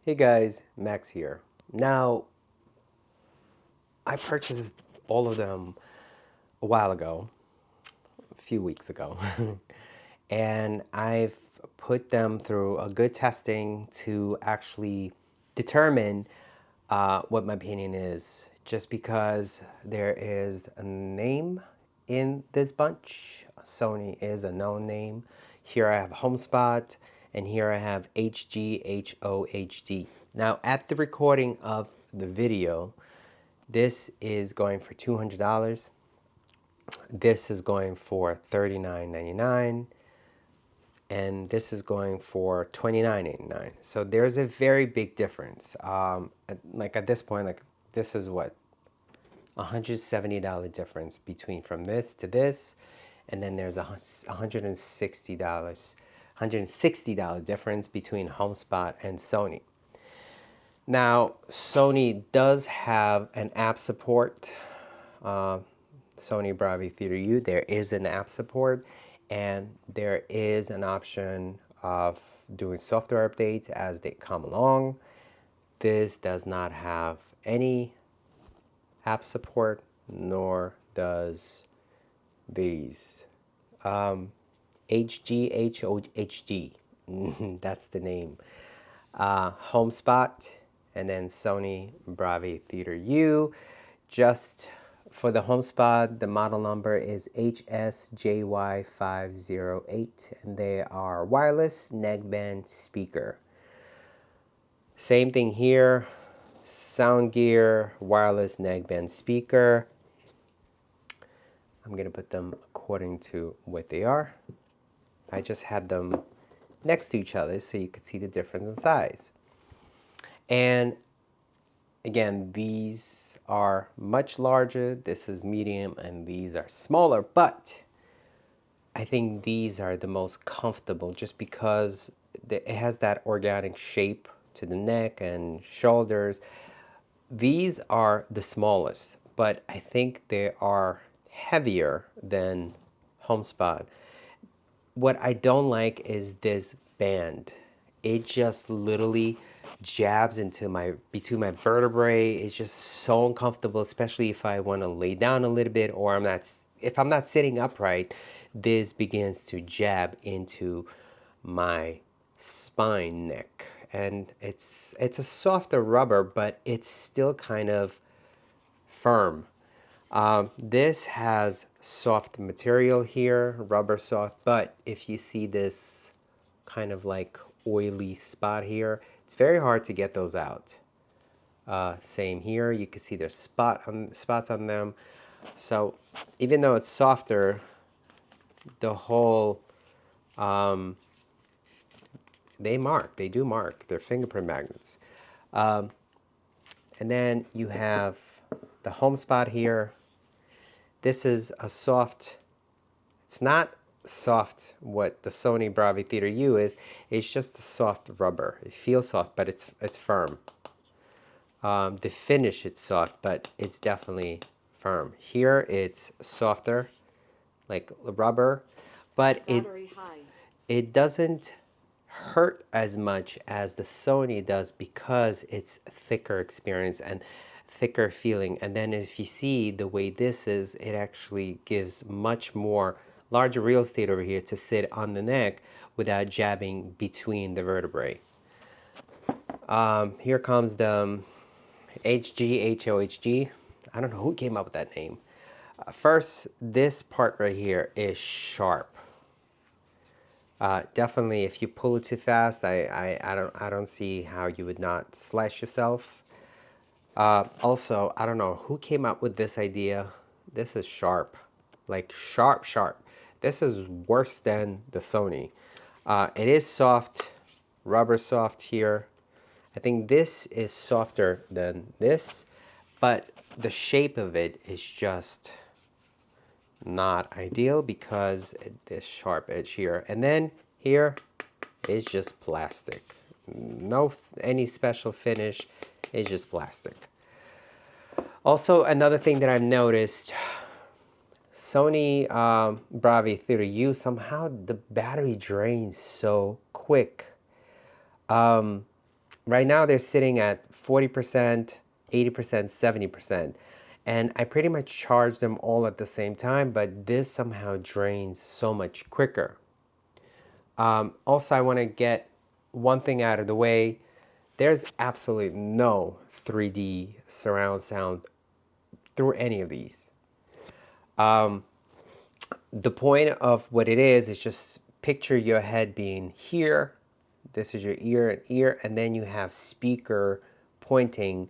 Hey guys, Max here. Now, I purchased all of them a while ago, a few weeks ago, and I've put them through a good testing to actually determine what my opinion is. Just because there is a name in this bunch, Sony is a known name. Here I have Homespot, and here I have Hghohg. Now, at the recording of the video, this is going for $200. This is going for $39.99, and this is going for $29.89. So there's a very big difference. Like at this point, like this is what $170 difference between from this to this, and then there's a $160 difference between HomeSpot and Sony. Now, Sony does have an app support. Sony Bravia Theater U, there is an app support, and there is an option of doing software updates as they come along. This does not have any app support, nor does these. Hghohg, that's the name. Homespot, and then Sony Bravia Theater U. Just for the Homespot, the model number is HSJY508, and they are wireless neckband speaker. Same thing here, sound gear, wireless neckband speaker. I'm going to put them according to what they are. I just had them next to each other so you could see the difference in size. And again, these are much larger. This is medium, and these are smaller, but I think these are the most comfortable just because it has that organic shape to the neck and shoulders. These are the smallest, but I think they are heavier than Homespot. What I don't like is this band. It just literally jabs into between my vertebrae. It's just so uncomfortable, especially if I want to lay down a little bit, or if I'm not sitting upright. This begins to jab into my spine neck, and it's a softer rubber, but it's still kind of firm. This has soft material here, rubber soft, but if you see this kind of like oily spot here, it's very hard to get those out. Same here, you can see there's spots on them. So even though it's softer, the whole, they do mark, they're fingerprint magnets. And then you have the Homespot here. This is a soft, it's not soft what the Sony Bravia Theater U is. It's just a soft rubber. It feels soft, but it's firm. The finish is soft, but it's definitely firm. Here it's softer, like rubber, but it doesn't hurt as much as the Sony does because it's thicker experience and thicker feeling. And then if you see the way this is, it actually gives much more larger real estate over here to sit on the neck without jabbing between the vertebrae. Here comes the Hghohg. I don't know who came up with that name. First, this part right here is sharp. Definitely, if you pull it too fast, I don't see how you would not slash yourself. Also, I don't know who came up with this idea. This is sharp, like sharp, sharp. This is worse than the Sony. It is soft, rubber soft here. I think this is softer than this, but the shape of it is just not ideal because this sharp edge here. And then here is just plastic. No any special finish, it's just plastic. Also, another thing that I've noticed, Sony Bravia Theater U, somehow the battery drains so quick. Right now they're sitting at 40%, 80%, 70%. And I pretty much charge them all at the same time, but this somehow drains so much quicker. Also, I want to get one thing out of the way. There's absolutely no 3D surround sound through any of these. The point of what it is just picture your head being here. This is your ear, and then you have speaker pointing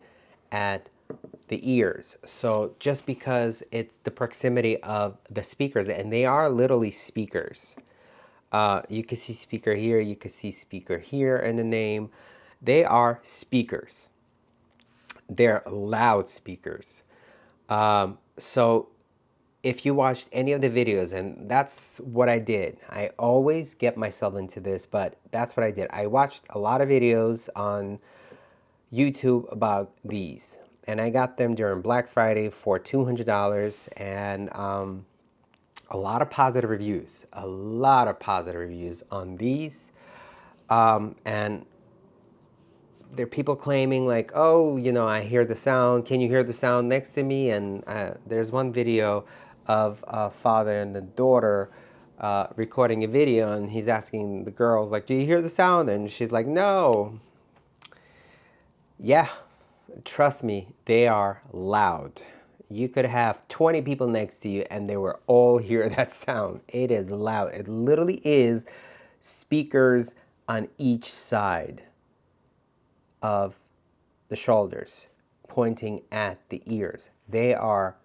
at the ears. So just because it's the proximity of the speakers, and they are literally speakers. You can see speaker here, you can see speaker here in the name. They are speakers. They're loud speakers. So if you watched any of the videos, and that's what I did, I always get myself into this, but that's what I did. I watched a lot of videos on YouTube about these, and I got them during Black Friday for $200, and a lot of positive reviews, on these. And there are people claiming like, oh, you know, I hear the sound. Can you hear the sound next to me? And there's one video of a father and the daughter recording a video, and he's asking the girls like, do you hear the sound? And she's like, no. Yeah, trust me, they are loud. You could have 20 people next to you and they will all hear that sound. It is loud. It literally is speakers on each side of the shoulders pointing at the ears. These are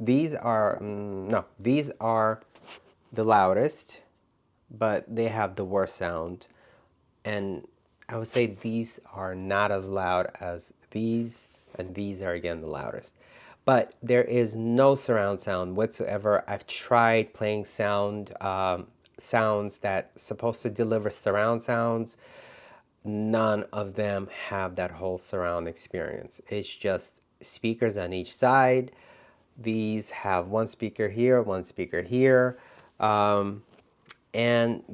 the loudest, but they have the worst sound. And I would say these are not as loud as these, and these are again the loudest. But there is no surround sound whatsoever. I've tried playing sounds that supposed to deliver surround sounds. None of them have that whole surround experience. It's just speakers on each side. These have one speaker here, one speaker here. And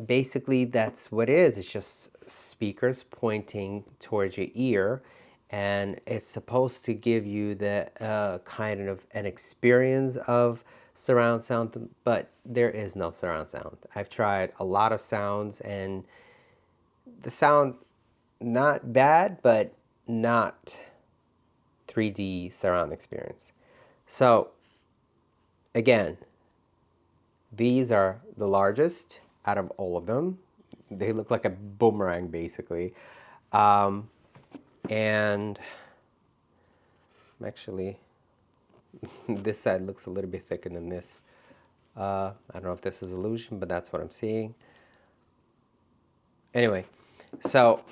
basically that's what it is. It's just speakers pointing towards your ear, and it's supposed to give you the kind of an experience of surround sound, but there is no surround sound. I've tried a lot of sounds, and the sound not bad, but not 3D surround experience. So again, these are the largest out of all of them. They look like a boomerang basically. And actually, this side looks a little bit thicker than this. I don't know if this is illusion, but that's what I'm seeing. Anyway, so,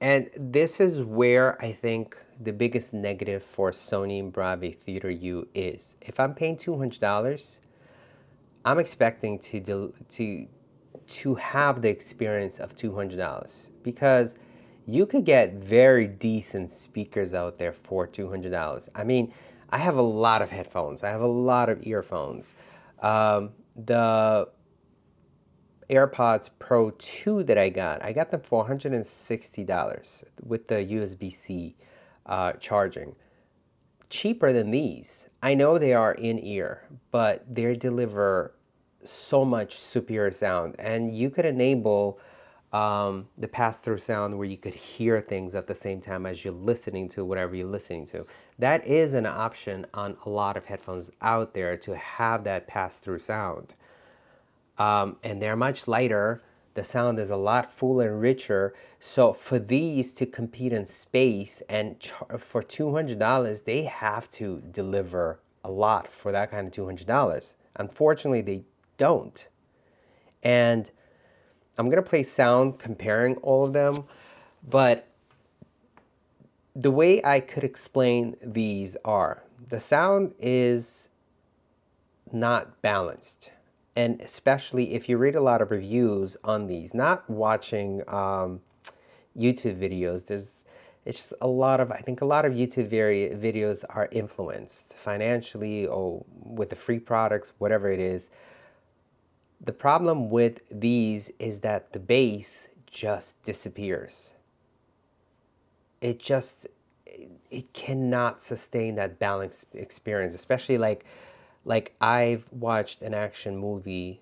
and this is where I think the biggest negative for Sony Bravia Theater U is. If I'm paying $200, I'm expecting to have the experience of $200, because you could get very decent speakers out there for $200. I mean, I have a lot of headphones. I have a lot of earphones. The AirPods Pro 2 that I got them for $160 with the USB-C charging. Cheaper than these. I know they are in-ear, but they deliver so much superior sound, and you could enable the pass-through sound where you could hear things at the same time as you're listening to whatever you're listening to. That is an option on a lot of headphones out there, to have that pass-through sound. And they're much lighter. The sound is a lot fuller and richer. So for these to compete in space and for $200, they have to deliver a lot for that kind of $200. Unfortunately, they don't. And I'm going to play sound comparing all of them, but the way I could explain these are, the sound is not balanced. And especially if you read a lot of reviews on these, not watching YouTube videos, it's just a lot of, I think a lot of YouTube videos are influenced financially or with the free products, whatever it is. The problem with these is that the bass just disappears. it just it cannot sustain that balanced experience, especially like I've watched an action movie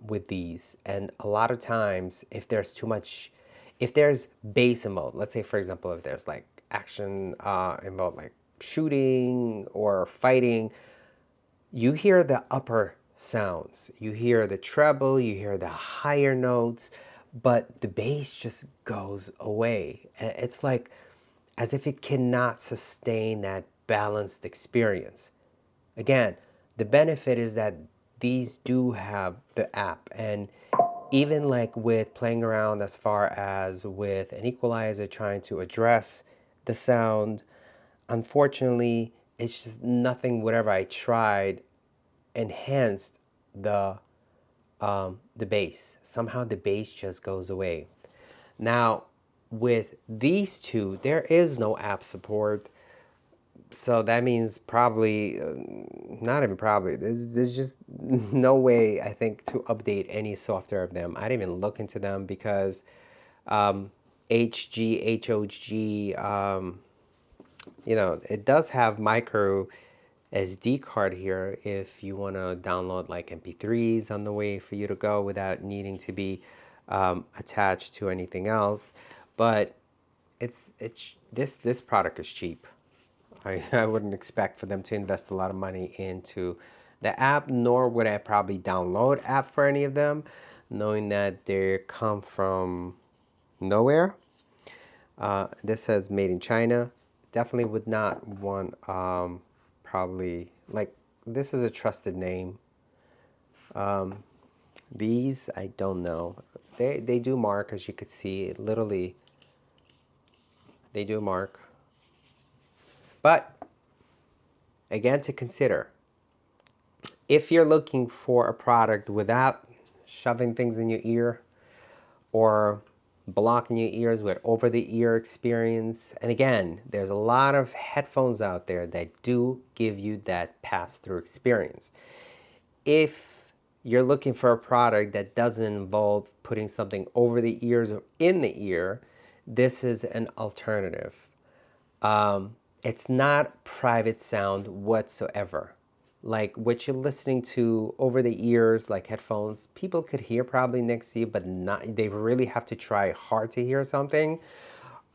with these, and a lot of times if there's too much, if there's bass involved, let's say for example if there's like action involved, like shooting or fighting, you hear the upper sounds, you hear the treble, you hear the higher notes, but the bass just goes away. It's like as if it cannot sustain that balanced experience. Again, the benefit is that these do have the app, and even like with playing around as far as with an equalizer trying to address the sound, unfortunately it's just nothing, whatever I tried enhanced the bass. Somehow the bass just goes away. Now with these two, there is no app support, so that means probably, not even probably, there's just no way I think to update any software of them. I didn't even look into them because Hghohg, it does have micro SD card here if you want to download like MP3s on the way for you to go without needing to be attached to anything else. But it's this product is cheap. I wouldn't expect for them to invest a lot of money into the app, nor would I probably download app for any of them, knowing that they come from nowhere. This says made in China. Definitely would not want, probably, like, this is a trusted name. These, I don't know. They do mark, as you could see, literally, they do mark. But, again, to consider, if you're looking for a product without shoving things in your ear or blocking your ears with over-the-ear experience, and again, there's a lot of headphones out there that do give you that pass-through experience. If you're looking for a product that doesn't involve putting something over the ears or in the ear, this is an alternative. It's not private sound whatsoever. Like what you're listening to over the ears, like headphones, people could hear probably next to you, but not, they really have to try hard to hear something.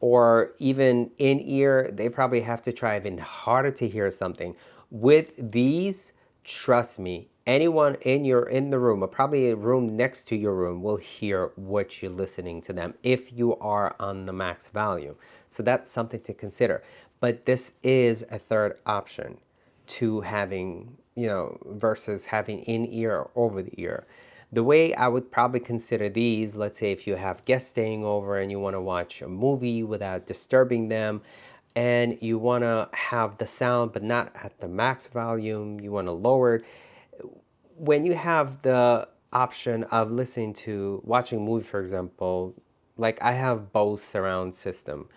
Or even in ear, they probably have to try even harder to hear something. With these, trust me, anyone in the room, or probably a room next to your room, will hear what you're listening to them if you are on the max value. So that's something to consider. But this is a third option to having, versus having in ear or over the ear. The way I would probably consider these, let's say if you have guests staying over and you want to watch a movie without disturbing them, and you want to have the sound but not at the max volume, you want to lower it. When you have the option of watching a movie, for example, like I have Bose surround system.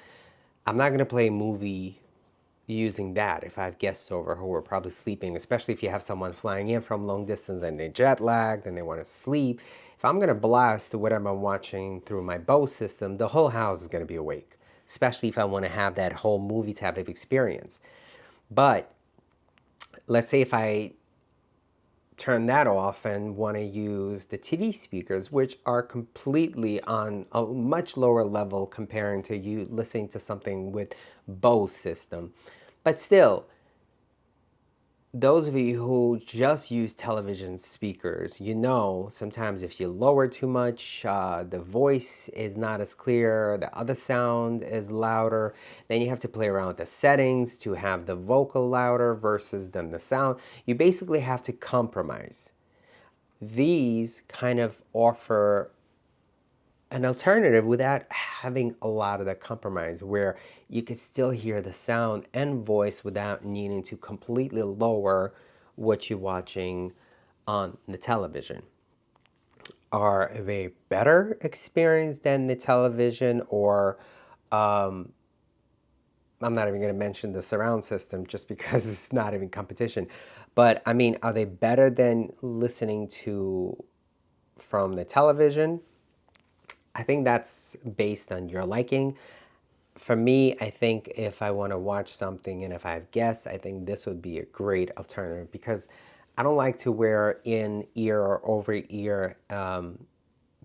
I'm not going to play a movie using that if I have guests over who are probably sleeping, especially if you have someone flying in from long distance and they jet lagged and they want to sleep. If I'm going to blast whatever I'm watching through my Bose system, the whole house is going to be awake, especially if I want to have that whole movie type of experience. But let's say if I turn that off and want to use the TV speakers, which are completely on a much lower level comparing to you listening to something with Bose system. But still, those of you who just use television speakers, sometimes if you lower too much, the voice is not as clear, the other sound is louder. Then you have to play around with the settings to have the vocal louder versus then the sound. You basically have to compromise. These kind of offer an alternative without having a lot of that compromise, where you can still hear the sound and voice without needing to completely lower what you're watching on the television. Are they better experience than the television? Or I'm not even going to mention the surround system just because it's not even competition. But I mean, are they better than listening to from the television? I think that's based on your liking. for me, I think if I want to watch something and if I have guests, I think this would be a great alternative because I don't like to wear in-ear or over-ear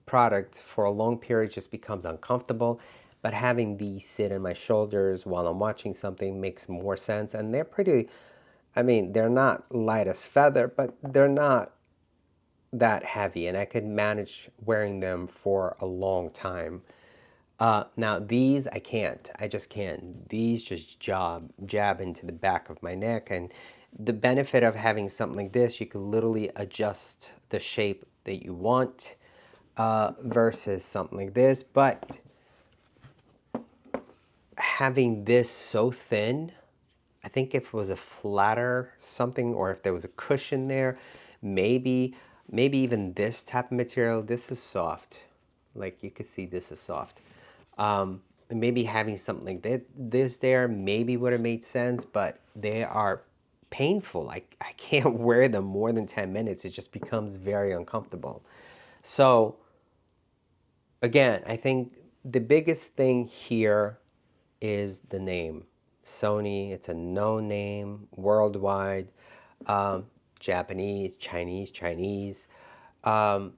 product for a long period. Just becomes uncomfortable. But having these sit in my shoulders while I'm watching something makes more sense. And they're pretty, I mean, they're not light as feather, but they're not that heavy. And I could manage wearing them for a long time. Now these I can't. I just can't. These just jab into the back of my neck. And the benefit of having something like this, you can literally adjust the shape that you want versus something like this. But having this so thin, I think if it was a flatter something or if there was a cushion there, maybe even this type of material. This is soft. Like you could see, this is soft. Maybe having something like this there maybe would have made sense, but they are painful. I can't wear them more than 10 minutes. It just becomes very uncomfortable. So again, I think the biggest thing here is the name. Sony, it's a known name worldwide. Um, Japanese, Chinese. Um,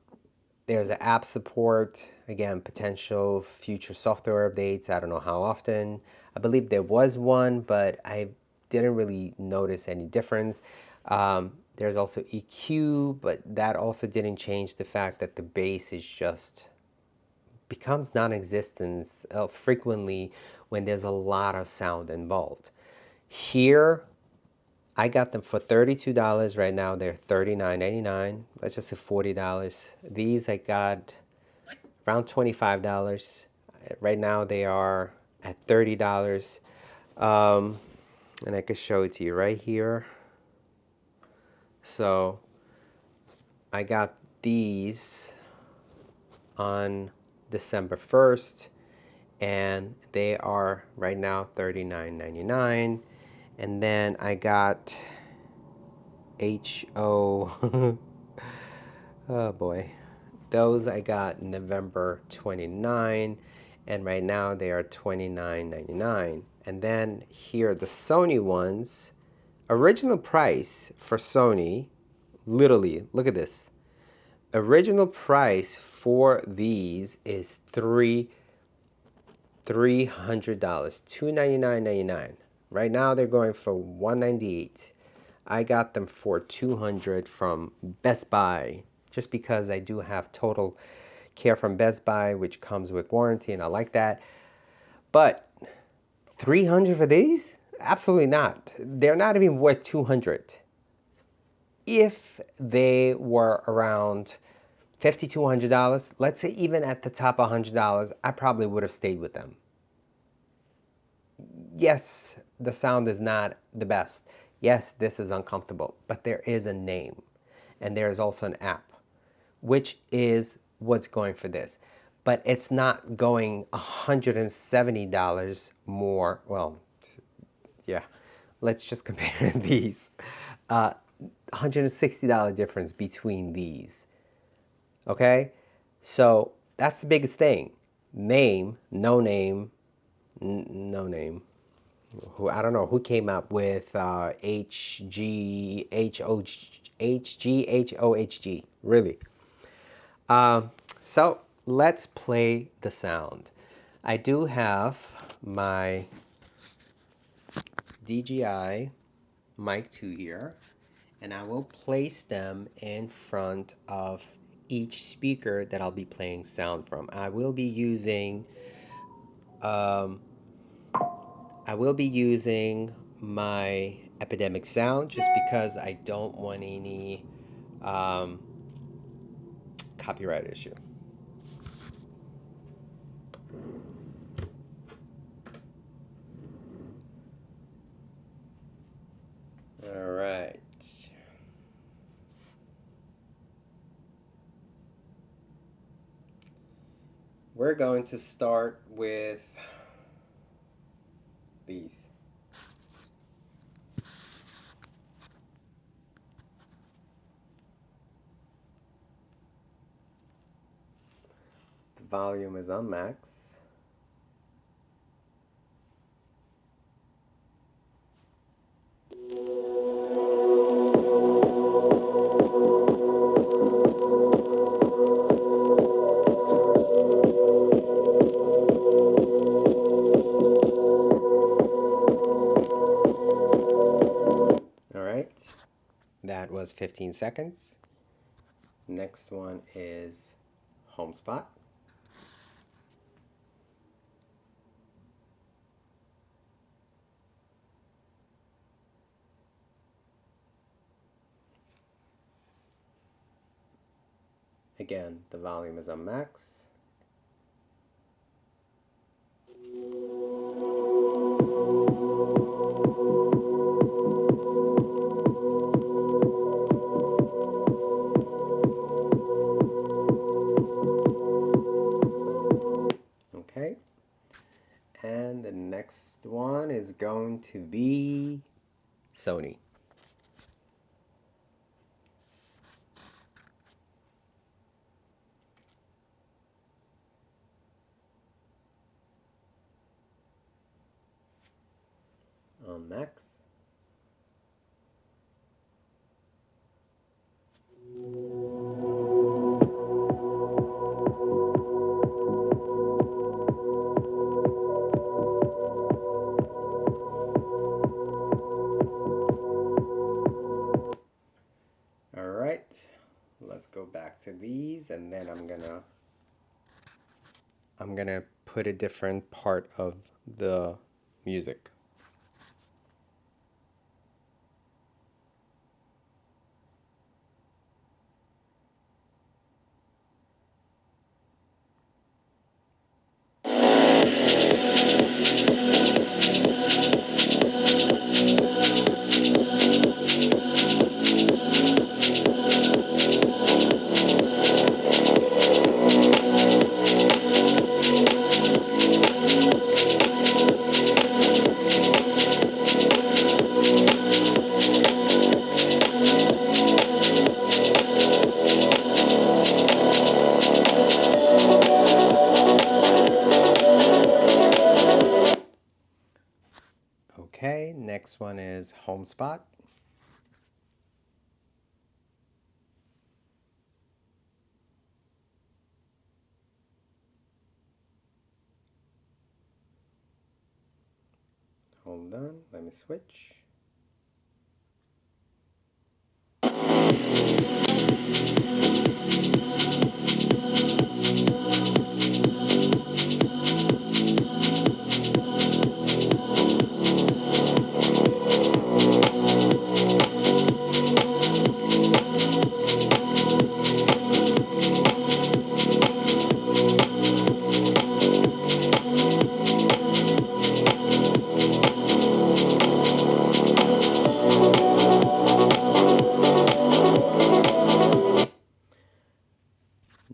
there's an app support, again, potential future software updates. I don't know how often. I believe there was one, but I didn't really notice any difference. There's also EQ, but that also didn't change the fact that the bass is just becomes non-existent frequently when there's a lot of sound involved. Here, I got them for $32. Right now, they're $39.99. Let's just say $40. These I got around $25. Right now, they are at $30. And I could show it to you right here. So I got these on December 1st, and they are right now $39.99. And then I got Hghohg. Oh boy. Those I got November 29, and right now they are $29.99. And then here are the Sony ones. Original price for Sony, literally, look at this. Original price for these is $300, $299.99. Right now they're going for $198. I got them for $200 from Best Buy, just because I do have total care from Best Buy, which comes with warranty, and I like that. But $300 for these? Absolutely not. They're not even worth $200. If they were around $5,200, let's say even at the top of $100, I probably would have stayed with them. Yes, the sound is not the best. Yes, this is uncomfortable, but there is a name, and there is also an app, which is what's going for this. But it's not going $170 more. Well, yeah, let's just compare these. $160 difference between these. Okay? So that's the biggest thing. Name, no name, no name. Who I don't know who came up with Hghohg. Really. So let's play the sound. I do have my DJI Mic 2 here, and I will place them in front of each speaker that I'll be playing sound from. I will be using my Epidemic Sound just because I don't want any copyright issue. All right. We're going to start with these. The volume is on max. was 15 seconds. Next one is Homespot. Again, the volume is on max. Okay. And the next one is going to be Sony. On max. All right, let's go back to these, and then I'm gonna put a different part of the music. Okay, next one is Homespot. Hold on, let me switch.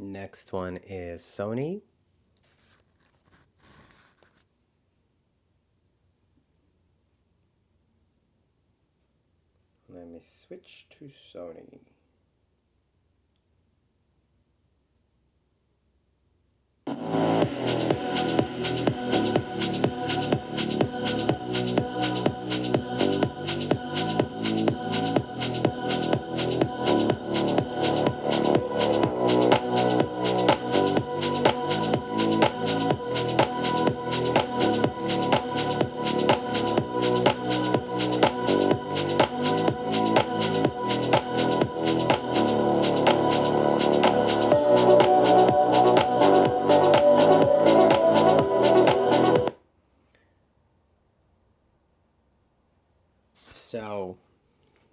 Next one is Sony. Let me switch to Sony. So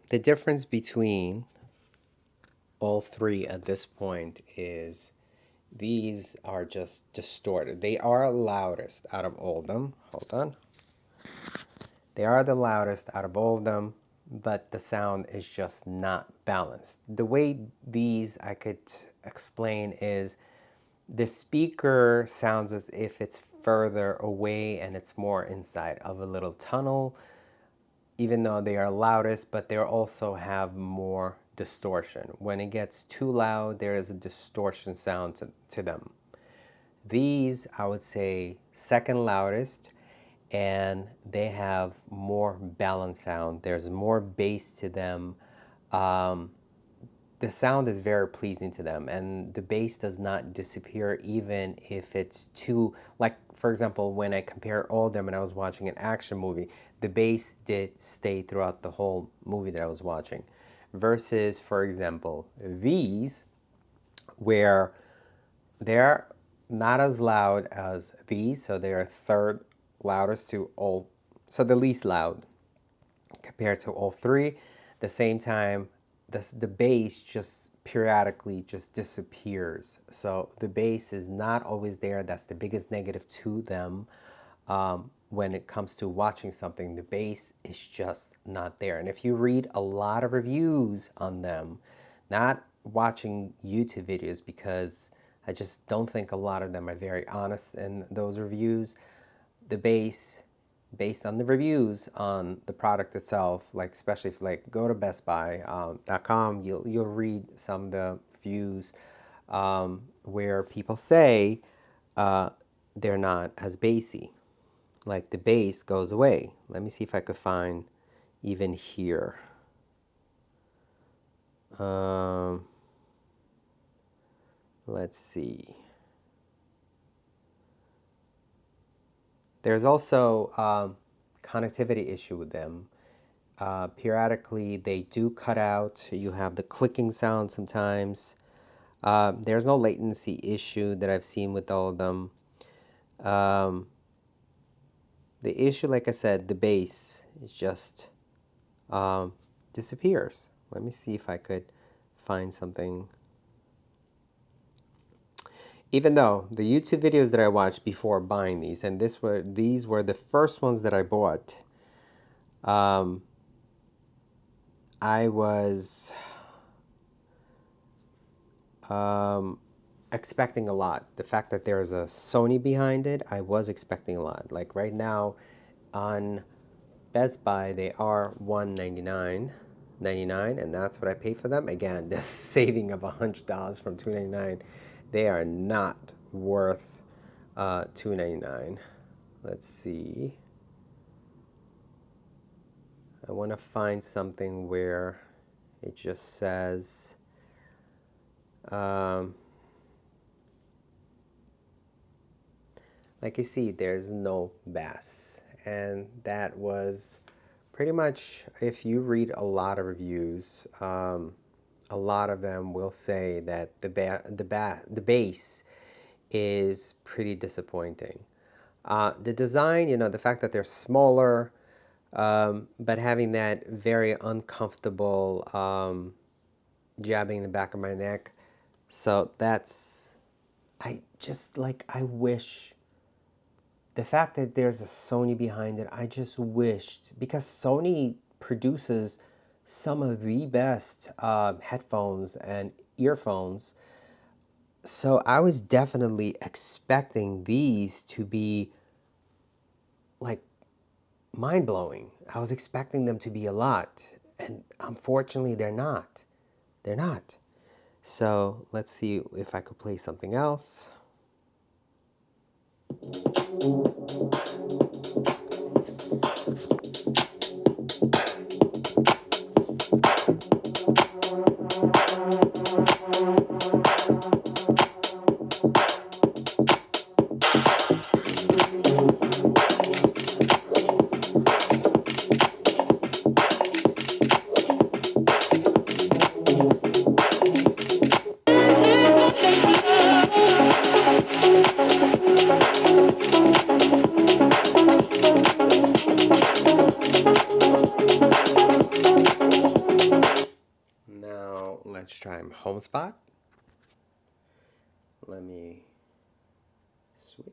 the difference between all three at this point is these are just distorted. They are loudest out of all of them. Hold on. They are the loudest out of all of them, but the sound is just not balanced. The way these I could explain is the speaker sounds as if it's further away and it's more inside of a little tunnel, even though they are loudest, but they also have more distortion. When it gets too loud, there is a distortion sound to them. These, I would say, second loudest, and they have more balanced sound. There's more bass to them. The sound is very pleasing to them, and the bass does not disappear even if it's too, like for example, when I compare all of them and I was watching an action movie, the bass did stay throughout the whole movie that I was watching, versus, for example, these, where they're not as loud as these, so they're third loudest to all, so the least loud compared to all three. The same time, the bass just periodically just disappears. So the bass is not always there. That's the biggest negative to them. When it comes to watching something, the bass is just not there. And if you read a lot of reviews on them, not watching YouTube videos, because I just don't think a lot of them are very honest in those reviews, the bass, based on the reviews on the product itself, like especially if like go to bestbuy.com, you'll read some of the reviews where people say they're not as bassy, like the bass goes away. Let me see if I could find even here. Let's see. There's also connectivity issue with them. Periodically, they do cut out. You have the clicking sound sometimes. There's no latency issue that I've seen with all of them. The issue, like I said, the bass is just disappears. Let me see if I could find something. Even though the YouTube videos that I watched before buying these, and these were the first ones that I bought, I was expecting a lot. The fact that there's a Sony behind it, I was expecting a lot. Like right now on Best Buy, they are $199.99, and that's what I paid for them. Again, this saving of $100 from $299. They are not worth $299. Let's see. I want to find something where it just says like you see, there's no bass, and that was pretty much, if you read a lot of reviews, a lot of them will say that the bass is pretty disappointing. The design, the fact that they're smaller, but having that very uncomfortable jabbing in the back of my neck. So that's, I wish, the fact that there's a Sony behind it, I just wished, because Sony produces some of the best headphones and earphones. So I was definitely expecting these to be like mind-blowing. I was expecting them to be a lot, and unfortunately they're not. They're not. So let's see if I could play something else. Now let's try Homespot. Let me switch.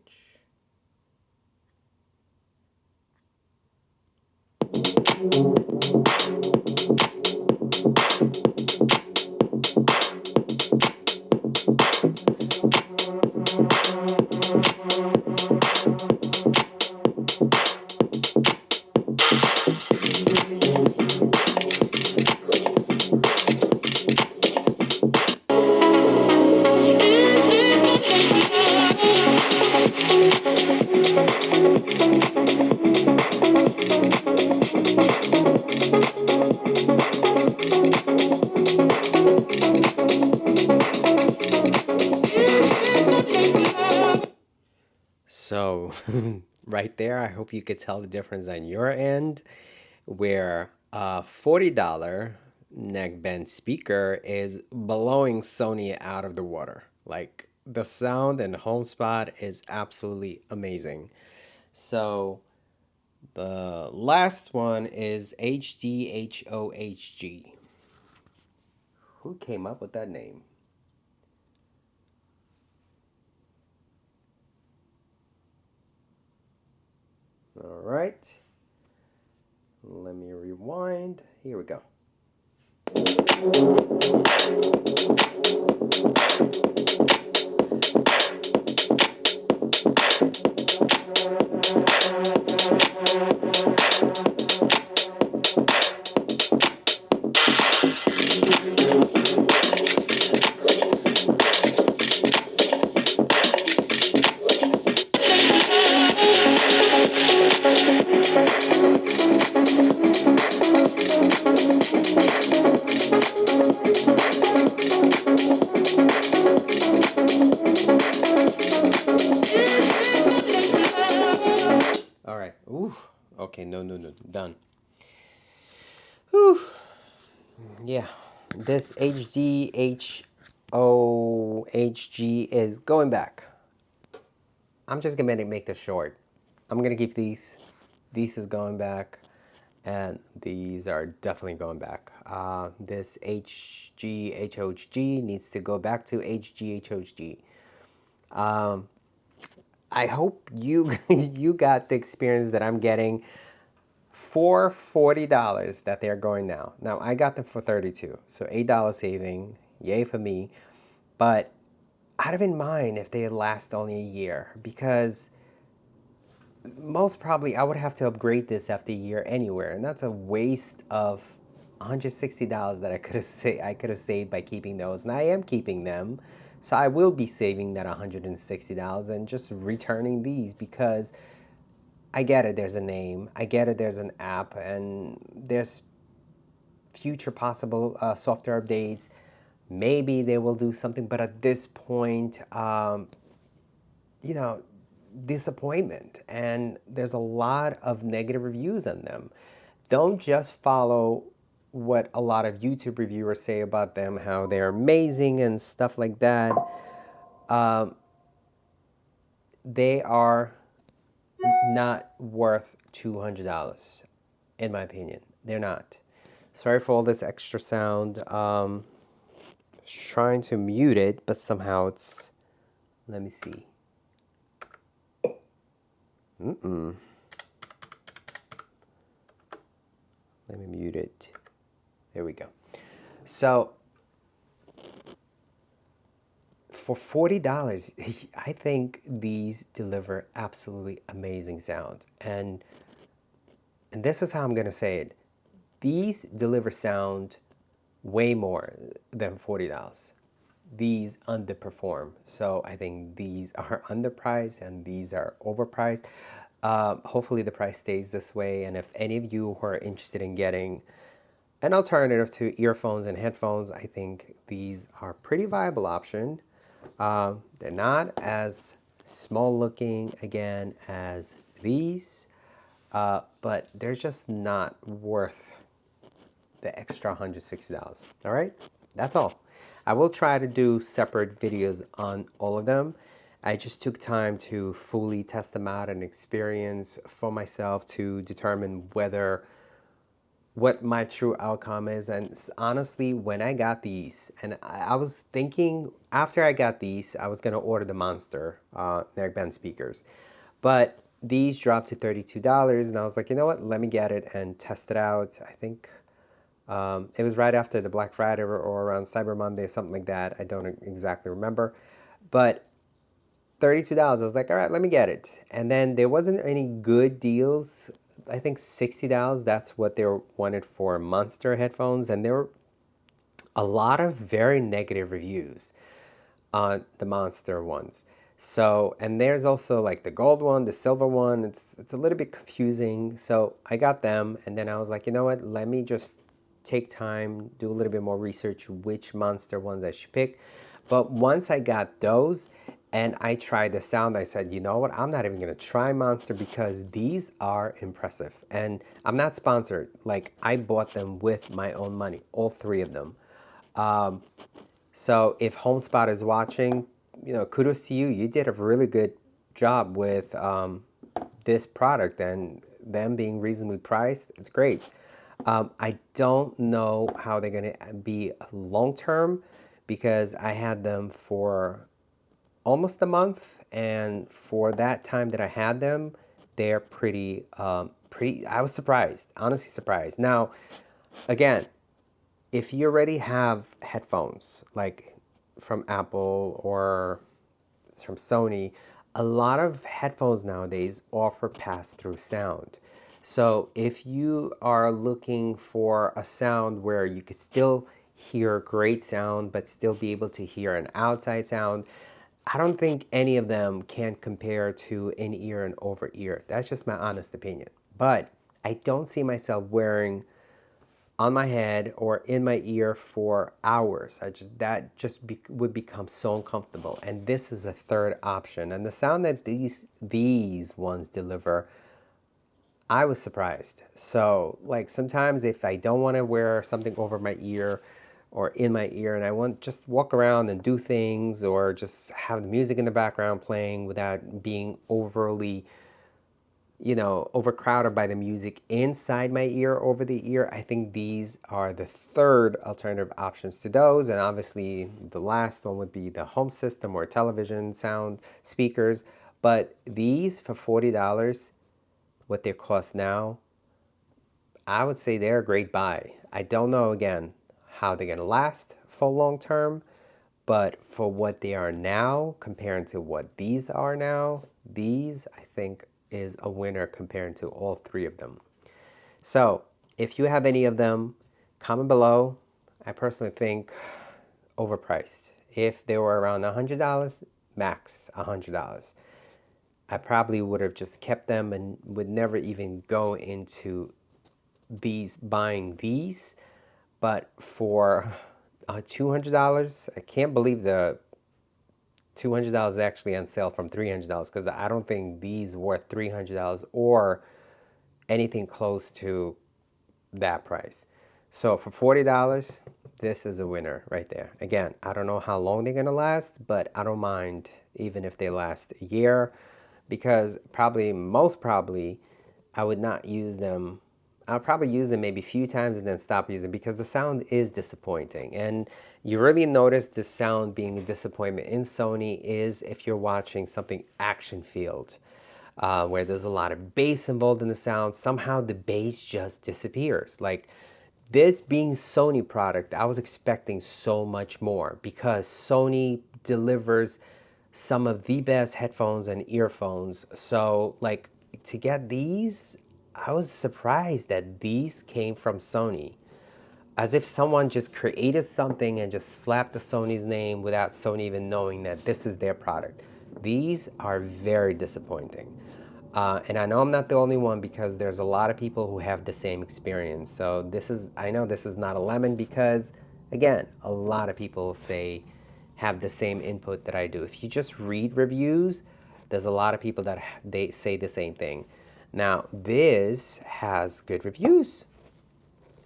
So right there, I hope you could tell the difference on your end, where $40 neckband speaker is blowing Sony out of the water. Like the sound and Homespot is absolutely amazing. So the last one is Hghohg. Who came up with that name? All right. Let me rewind. Here we go. All right. Ooh. Okay. No. Done. Whew. Yeah. This HGHOHG is going back. I'm just going to make this short. I'm going to keep these. These is going back. And these are definitely going back. This HGHOHG needs to go back to HGHOHG. I hope you you got the experience that I'm getting for $40 that they're going now. Now I got them for $32, so $8 saving, yay for me. But I'd have in mind if they last only a year, because most probably I would have to upgrade this after a year anywhere, and that's a waste of $160 that I could have saved by keeping those, and I am keeping them. So I will be saving that $160 and just returning these, because I get it, there's a name, I get it, there's an app, and there's future possible software updates. Maybe they will do something, but at this point, you know, disappointment, and there's a lot of negative reviews on them. Don't just follow what a lot of YouTube reviewers say about them, how they're amazing and stuff like that. They are not worth $200, in my opinion. They're not. Sorry for all this extra sound. Trying to mute it, but somehow it's. Let me see. Let me mute it. There we go. So for $40, I think these deliver absolutely amazing sound. And this is how I'm going to say it. These deliver sound way more than $40. These underperform. So I think these are underpriced and these are overpriced. Hopefully the price stays this way. And if any of you who are interested in getting an alternative to earphones and headphones, I think these are a pretty viable option. They're not as small looking, again, as these, but they're just not worth the extra $160. All right, that's all. I will try to do separate videos on all of them. I just took time to fully test them out and experience for myself to determine what my true outcome is. And honestly, when I got these, and I was thinking after I got these, I was going to order the Monster neckband speakers, but these dropped to $32, and I was like, you know what, let me get it and test it out. I think it was right after the Black Friday or around Cyber Monday, something like that. I don't exactly remember, but $32, I was like, all right, let me get it. And then there wasn't any good deals. I think $60, that's what they wanted for Monster headphones. And there were a lot of very negative reviews on the Monster ones. So, and there's also like the gold one, the silver one. It's a little bit confusing. So I got them, and then I was like, you know what, let me just take time, do a little bit more research, which Monster ones I should pick. But once I got those, and I tried the sound. I said, you know what? I'm not even going to try Monster because these are impressive. And I'm not sponsored. Like, I bought them with my own money, all three of them. So if Homespot is watching, you know, kudos to you. You did a really good job with this product, and them being reasonably priced. It's great. I don't know how they're going to be long term because I had them for almost a month, and for that time that I had them, they're pretty. I was surprised, honestly surprised. Now, again, if you already have headphones like from Apple or from Sony, a lot of headphones nowadays offer pass-through sound. So if you are looking for a sound where you could still hear great sound but still be able to hear an outside sound, I don't think any of them can compare to in-ear and over-ear. That's just my honest opinion. But I don't see myself wearing on my head or in my ear for hours. Would become so uncomfortable. And this is a third option. And the sound that these ones deliver, I was surprised. So like sometimes if I don't want to wear something over my ear or in my ear and I want just walk around and do things or just have the music in the background playing without being overly, you know, overcrowded by the music inside my ear, over the ear, I think these are the third alternative options to those. And obviously the last one would be the home system or television sound speakers. But these for $40, what they cost now, I would say they're a great buy. I don't know, again, how they're going to last for long term, but for what they are now compared to what these are now, these I think is a winner compared to all three of them. So if you have any of them, comment below. I personally think overpriced. If they were around $100, max $100, I probably would have just kept them and would never even go into buying these. But for $200, I can't believe the $200 is actually on sale from $300 because I don't think these worth $300 or anything close to that price. So for $40, this is a winner right there. Again, I don't know how long they're gonna last, but I don't mind even if they last a year because most probably, I would not use them. I'll probably use them maybe a few times and then stop using them because the sound is disappointing. And you really notice the sound being a disappointment in Sony is if you're watching something action filled, where there's a lot of bass involved in the sound. Somehow the bass just disappears. Like this being Sony product, I was expecting so much more because Sony delivers some of the best headphones and earphones. So like to get these, I was surprised that these came from Sony. As if someone just created something and just slapped the Sony's name without Sony even knowing that this is their product. These are very disappointing. And I know I'm not the only one because there's a lot of people who have the same experience. So I know this is not a lemon because, again, a lot of people have the same input that I do. If you just read reviews, there's a lot of people that they say the same thing. Now, this has good reviews,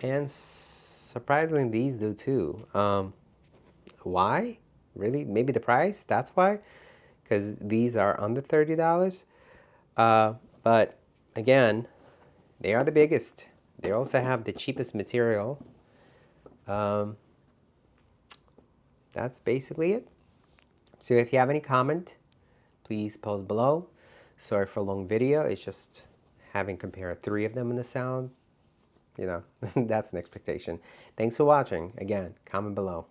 and surprisingly, these do too. Why? Really? Maybe the price? That's why? Because these are under $30. But again, they are the biggest. They also have the cheapest material. That's basically it. So if you have any comment, please post below. Sorry for a long video. It's just having compared three of them in the sound. You know, that's an expectation. Thanks for watching. Again, comment below.